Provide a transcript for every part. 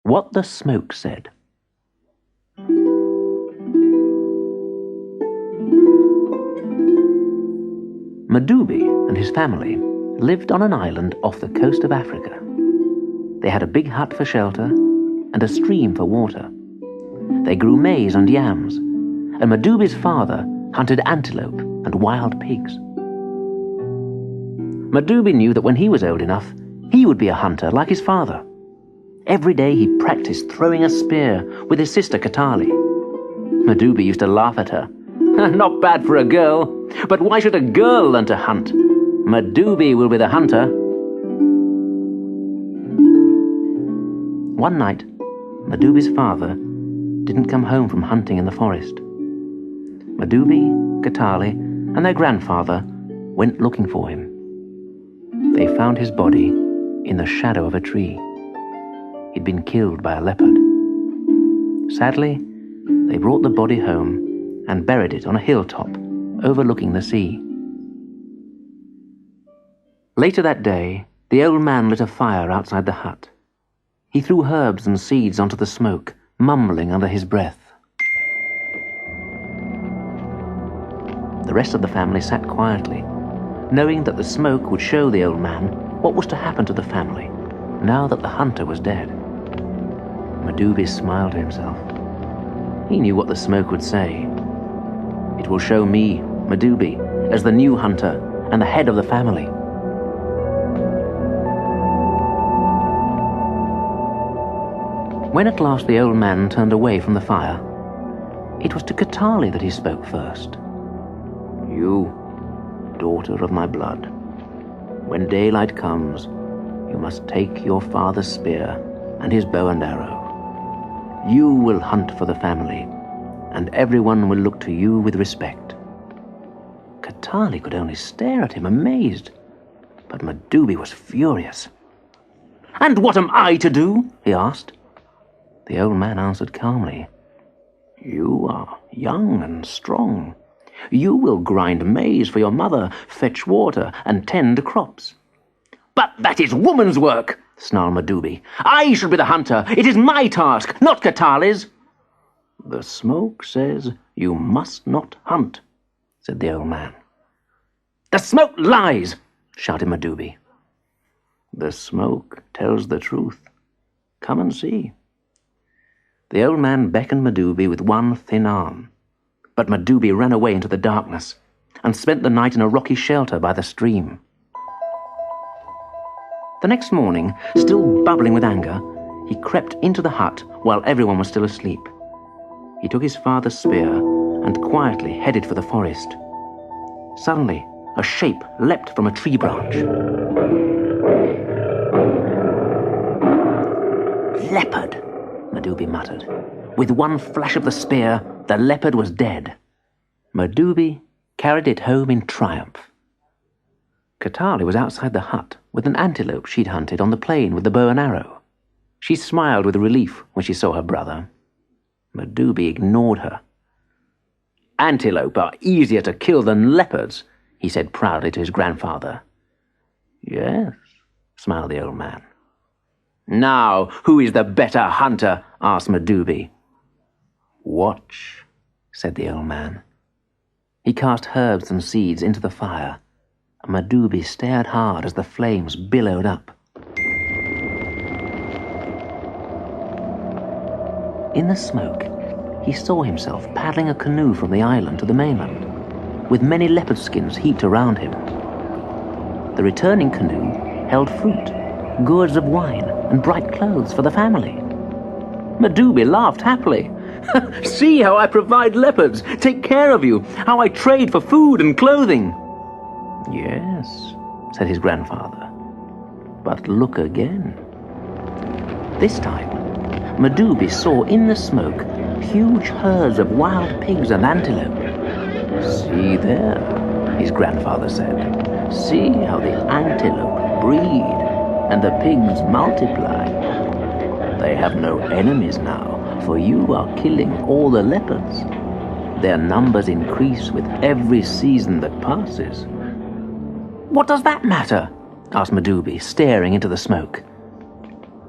What the Smoke Said. Madubi and his family lived on an island off the coast of Africa. They had a big hut for shelter and a stream for water. They grew maize and yams, and Madubi's father hunted antelope and wild pigs. Madubi knew that when he was old enough, he would be a hunter like his father. Every day he practiced throwing a spear with his sister Katali. Madubi used to laugh at her. Not bad for a girl, but why should a girl learn to hunt? Madubi will be the hunter. One night, Madubi's father didn't come home from hunting in the forest. Madubi, Katali, and their grandfather went looking for him. They found his body in the shadow of a tree. He'd been killed by a leopard. Sadly, they brought the body home and buried it on a hilltop overlooking the sea. Later that day, the old man lit a fire outside the hut. He threw herbs and seeds onto the smoke, mumbling under his breath. The rest of the family sat quietly, knowing that the smoke would show the old man what was to happen to the family now that the hunter was dead. Madubi smiled to himself. He knew what the smoke would say. It will show me, Madubi, as the new hunter and the head of the family. When at last the old man turned away from the fire, it was to Katali that he spoke first. You, daughter of my blood, when daylight comes, you must take your father's spear and his bow and arrow. You will hunt for the family, and everyone will look to you with respect. Katali could only stare at him, amazed, but Madubi was furious. And what am I to do? He asked. The old man answered calmly. You are young and strong. You will grind maize for your mother, fetch water, and tend crops. But that is woman's work, snarled Madubi. I should be the hunter. It is my task, not Katali's. The smoke says you must not hunt, said the old man. The smoke lies, shouted Madubi. The smoke tells the truth. Come and see. The old man beckoned Madubi with one thin arm, but Madubi ran away into the darkness and spent the night in a rocky shelter by the stream. The next morning, still bubbling with anger, he crept into the hut while everyone was still asleep. He took his father's spear and quietly headed for the forest. Suddenly, a shape leapt from a tree branch. Leopard, Madubi muttered. With one flash of the spear, the leopard was dead. Madubi carried it home in triumph. Katali was outside the hut with an antelope she'd hunted on the plain with the bow and arrow. She smiled with relief when she saw her brother. Madubi ignored her. Antelope are easier to kill than leopards, he said proudly to his grandfather. Yes, smiled the old man. Now, who is the better hunter? Asked Madubi. Watch, said the old man. He cast herbs and seeds into the fire, and Madubi stared hard as the flames billowed up. In the smoke, he saw himself paddling a canoe from the island to the mainland, with many leopard skins heaped around him. The returning canoe held fruit, gourds of wine, and bright clothes for the family. Madubi laughed happily. See how I provide leopards, take care of you, how I trade for food and clothing. Yes, said his grandfather, but look again. This time, Madubi saw in the smoke huge herds of wild pigs and antelope. See there, his grandfather said. See how the antelope breed and the pigs multiply. They have no enemies now, for you are killing all the leopards. Their numbers increase with every season that passes. What does that matter? Asked Madubi, staring into the smoke.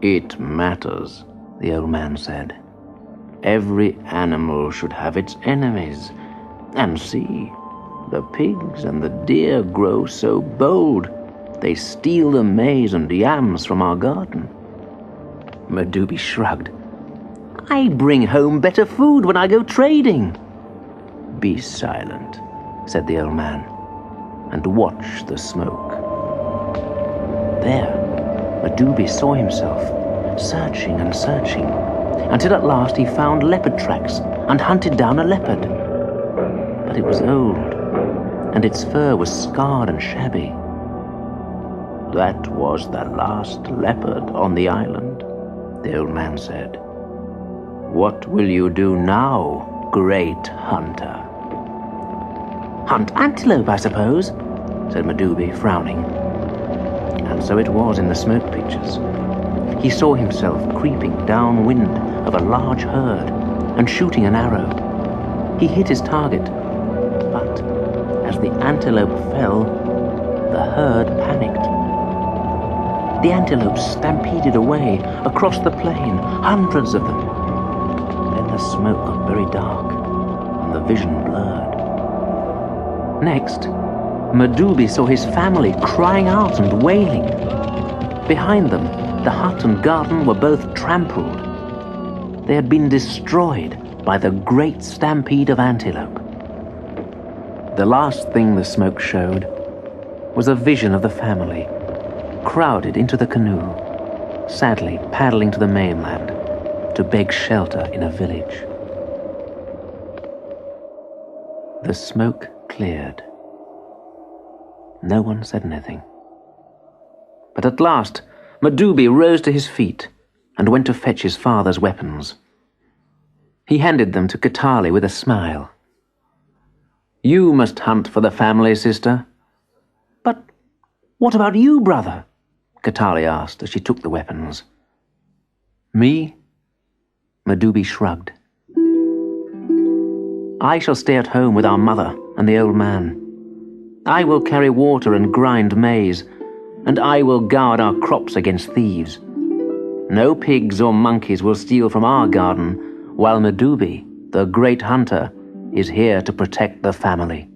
It matters, the old man said. "Every animal should have its enemies. And see, the pigs and the deer grow so bold. They steal the maize and yams from our garden." Madubi shrugged. "I bring home better food when I go trading." "Be silent," said the old man, "and watch the smoke." There, Madubi saw himself, searching and searching, until at last he found leopard tracks and hunted down a leopard. But it was old, and its fur was scarred and shabby. "That was the last leopard on the island," the old man said. "What will you do now, great hunter?" "Hunt antelope, I suppose," said Madubi, frowning. And so it was in the smoke pictures. He saw himself creeping downwind of a large herd and shooting an arrow. He hit his target, but as the antelope fell, the herd panicked. The antelopes stampeded away across the plain, hundreds of them. Then the smoke got very dark, and the vision blurred. Next, Madubi saw his family crying out and wailing. Behind them, the hut and garden were both trampled. They had been destroyed by the great stampede of antelope. The last thing the smoke showed was a vision of the family, crowded into the canoe, sadly paddling to the mainland to beg shelter in a village. The smoke cleared. No one said anything. But at last, Madubi rose to his feet and went to fetch his father's weapons. He handed them to Katali with a smile. "You must hunt for the family, sister." "But what about you, brother?" Katali asked as she took the weapons. "Me?" Madubi shrugged. "I shall stay at home with our mother and the old man. I will carry water and grind maize, and I will guard our crops against thieves. No pigs or monkeys will steal from our garden, while Madubi, the great hunter, is here to protect the family."